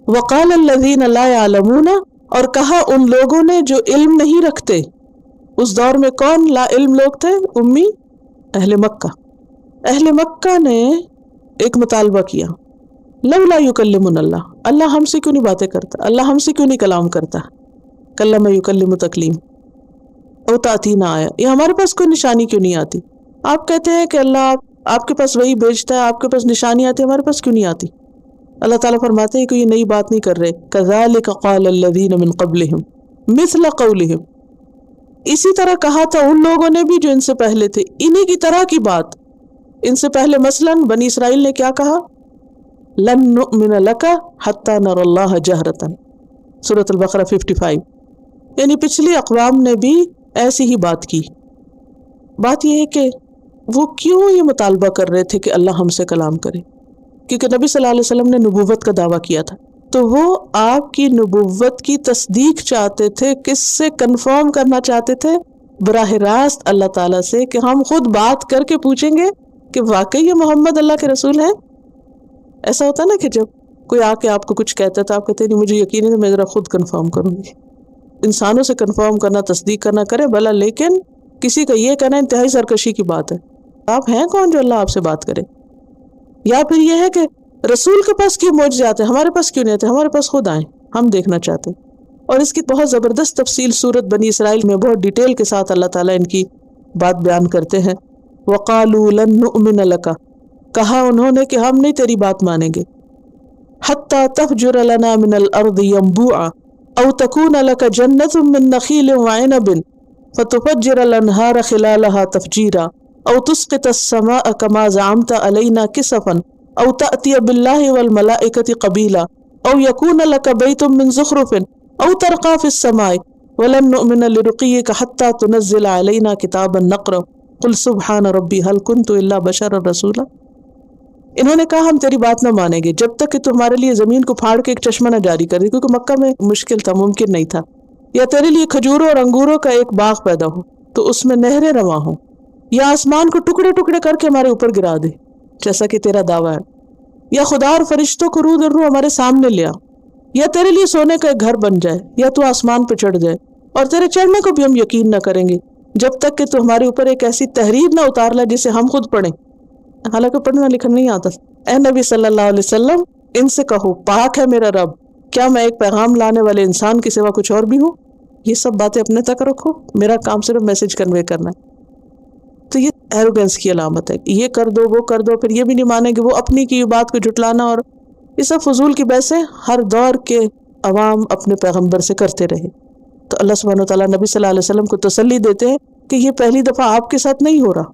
وقال الذین لا یعلمون، اور کہا ان لوگوں نے جو علم نہیں رکھتے. اس دور میں کون لا علم لوگ تھے؟ امی، اہل مکہ. اہل مکہ نے ایک مطالبہ کیا، لولا یکلمنا اللہ، اللہ ہم سے کیوں نہیں باتیں کرتا، اللہ ہم سے کیوں نہیں کلام کرتا. کلم یکلم تکلیم. او تاتینا آیا، یہ ہمارے پاس کوئی نشانی کیوں نہیں آتی. آپ کہتے ہیں کہ اللہ آپ کے پاس وہی بھیجتا ہے، آپ کے پاس نشانی آتی ہے، ہمارے پاس کیوں نہیں آتی. اللہ تعالیٰ فرماتے ہیں کہ یہ نئی بات نہیں کر رہے. کذالک قال الذین من قبلہم مثل قولہم، اسی طرح کہا تھا ان لوگوں نے بھی جو ان سے پہلے تھے، انہی کی طرح کی بات. ان سے پہلے مثلاً بنی اسرائیل نے کیا کہا؟ لن نؤمن لک حتی نری اللہ جہرۃ، سورۃ البقرہ 55. یعنی پچھلی اقوام نے بھی ایسی ہی بات کی. بات یہ ہے کہ وہ کیوں یہ مطالبہ کر رہے تھے کہ اللہ ہم سے کلام کرے؟ کیونکہ نبی صلی اللہ علیہ وسلم نے نبوت کا دعویٰ کیا تھا، تو وہ آپ کی نبوت کی تصدیق چاہتے تھے. کس سے کنفرم کرنا چاہتے تھے؟ براہ راست اللہ تعالیٰ سے، کہ ہم خود بات کر کے پوچھیں گے کہ واقعی یہ محمد اللہ کے رسول ہیں. ایسا ہوتا نا کہ جب کوئی آ کے آپ کو کچھ کہتا ہے تو آپ کہتے ہیں نہیں مجھے یقین ہے، میں ذرا خود کنفرم کروں گی. انسانوں سے کنفرم کرنا، تصدیق کرنا کرے بھلا، لیکن کسی کا یہ کہنا انتہائی سرکشی کی بات ہے. آپ ہیں کون جو اللہ آپ سے بات کرے؟ یا پھر یہ ہے کہ رسول کے پاس کیوں معجزے آتے ہیں، ہمارے پاس کیوں نہیں آتے، ہمارے پاس خود آئیں، ہم دیکھنا چاہتے ہیں. اور اس کی بہت زبردست تفصیل سورت بنی اسرائیل میں بہت ڈیٹیل کے ساتھ اللہ تعالیٰ ان کی بات بیان کرتے ہیں. وقالوا لن نؤمن لک، کہا انہوں نے کہ ہم نہیں تیری بات مانیں گے. حتی تفجر لنا من الارض ينبوعا او تکون لک جنت من نخیل وعنب فتفجر الانہار خلالها تفجیرا او تسقط السماء كما زعمت علينا كسفا او تأتي بالله والملائكة قبيلا او يكون لك بيت من زخرف او ترقى في السماء ولن نؤمن لرقيك حتى تنزل علينا كتابا نقرأ قل سبحان ربي هل كنت الا بشرا رسولا. انہوں نے کہا ہم تیری بات نہ مانیں گے جب تک کہ تو ہمارے لیے زمین کو پھاڑ کے ایک چشمہ نہ جاری کر دے، کیونکہ مکہ میں مشکل تھا، ممکن نہیں تھا. یا تیرے لیے کھجوروں اور انگوروں کا ایک باغ پیدا ہو تو اس میں نہریں رواں ہوں، یا آسمان کو ٹکڑے ٹکڑے کر کے ہمارے اوپر گرا دے جیسا کہ تیرا دعویٰ ہے، یا خدا اور فرشتوں کو روح در روح ہمارے سامنے لیا، یا تیرے لیے سونے کا ایک گھر بن جائے، یا تو آسمان پہ چڑھ جائے. اور تیرے چڑھنے کو بھی ہم یقین نہ کریں گے جب تک کہ تو ہمارے اوپر ایک ایسی تحریر نہ اتار لے جسے ہم خود پڑھیں. حالانکہ پڑھنا لکھنا نہیں آتا. اے نبی صلی اللہ علیہ وسلم ان سے کہو پاک ہے میرا رب، کیا میں ایک پیغام لانے والے انسان کے سوا کچھ اور بھی ہوں؟ یہ سب باتیں اپنے تک رکھو، میرا کام صرف میسج کنوے کرنا ہے. تو یہ ایروگنس کی علامت ہے، یہ کر دو وہ کر دو، پھر یہ بھی نہیں مانیں گے، وہ اپنی کی بات کو جھٹلانا، اور یہ سب فضول کی بحثیں ہر دور کے عوام اپنے پیغمبر سے کرتے رہے. تو اللہ سبحانہ وتعالیٰ نبی صلی اللہ علیہ وسلم کو تسلی دیتے ہیں کہ یہ پہلی دفعہ آپ کے ساتھ نہیں ہو رہا.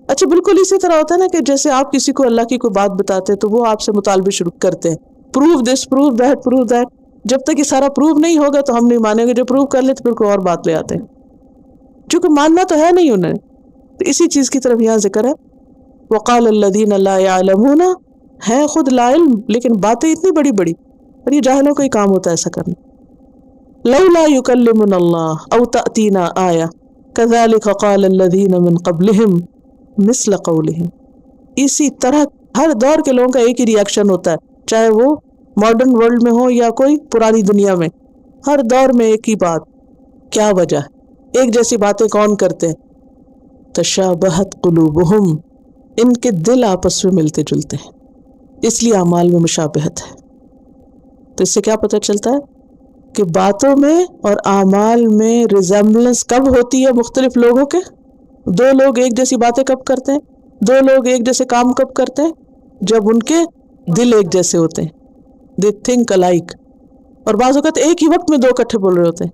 اچھا بالکل اسی طرح ہوتا ہے نا کہ جیسے آپ کسی کو اللہ کی کوئی بات بتاتے ہیں تو وہ آپ سے مطالبے شروع کرتے ہیں، prove this prove that prove that. جب تک یہ سارا پروو نہیں ہوگا تو ہم نہیں مانیں گے، جو پروو کر لے تو پھر کوئی اور بات لے آتے ہیں، چونکہ ماننا تو ہے نہیں انہوں نے. تو اسی چیز کی طرف یہاں ذکر ہے. وقال الذین لا یعلمون، ہے خود لا علم لیکن باتیں اتنی بڑی بڑی، اور یہ جاہلوں کا ہی کام ہوتا ہے ایسا کرنا. لولا یکلمنا اللہ او تأتینا آیہ کذالک قال الذین من قبلہم مثل قولہم. اسی طرح ہر دور کے لوگوں کا ایک ہی ری ایکشن ہوتا ہے، چاہے وہ ماڈرن ورلڈ میں ہو یا کوئی پرانی دنیا میں، ہر دور میں ایک ہی بات. کیا وجہ؟ ایک جیسی باتیں کون کرتے ہیں؟ تشابہت قلوبہم، ان کے دل آپس میں ملتے جلتے ہیں، اس لیے اعمال میں مشابہت ہے. تو اس سے کیا پتہ چلتا ہے کہ باتوں میں اور اعمال میں ریزمبلنس کب ہوتی ہے مختلف لوگوں کے؟ دو لوگ ایک جیسی باتیں کب کرتے ہیں، دو لوگ ایک جیسے کام کب کرتے ہیں؟ جب ان کے دل ایک جیسے ہوتے ہیں، they think alike. اور بعض اوقات ایک ہی وقت میں دو اکٹھے بول رہے ہوتے ہیں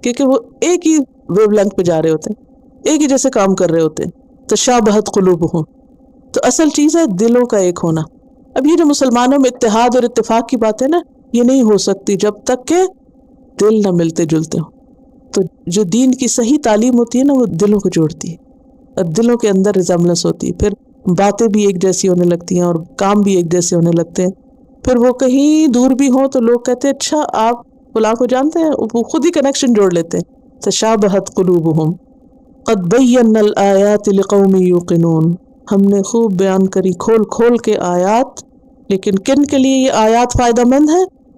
کیونکہ وہ ایک ہی ویو لینتھ پہ جا رہے ہوتے ہیں، ایک ہی جیسے کام کر رہے ہوتے ہیں. تشابہت قلوبہم، تو اصل چیز ہے دلوں کا ایک ہونا. اب یہ جو مسلمانوں میں اتحاد اور اتفاق کی بات ہے نا، یہ نہیں ہو سکتی جب تک کہ دل نہ ملتے جلتے ہوں. تو جو دین کی صحیح تعلیم ہوتی ہے نا وہ دلوں کو جوڑتی ہے، اور دلوں کے اندر ریزمبلنس ہوتی ہے، پھر باتیں بھی ایک جیسی ہونے لگتی ہیں اور کام بھی ایک جیسے ہونے لگتے ہیں. پھر وہ کہیں دور بھی ہوں تو لوگ کہتے ہیں اچھا آپ فلاں کو جانتے ہیں، وہ خود ہی کنیکشن جوڑ لیتے ہیں. تشابہت قلوبہم قد بینا الآیات لقوم یوقنون، ہم نے خوب بیان کری کھول کھول کے آیات، لیکن کن کے لیے یہ آیات فائدہ مند ہے؟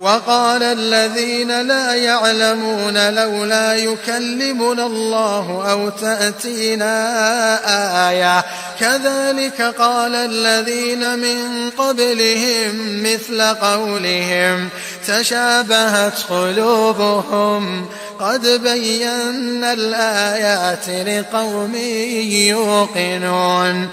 وقال الذين لا يعلمون لولا يكلمنا الله أو تأتينا آية كذلك قال الذين من قبلهم مثل قولهم تشابهت قلوبهم قد بينا الآيات لقوم يوقنون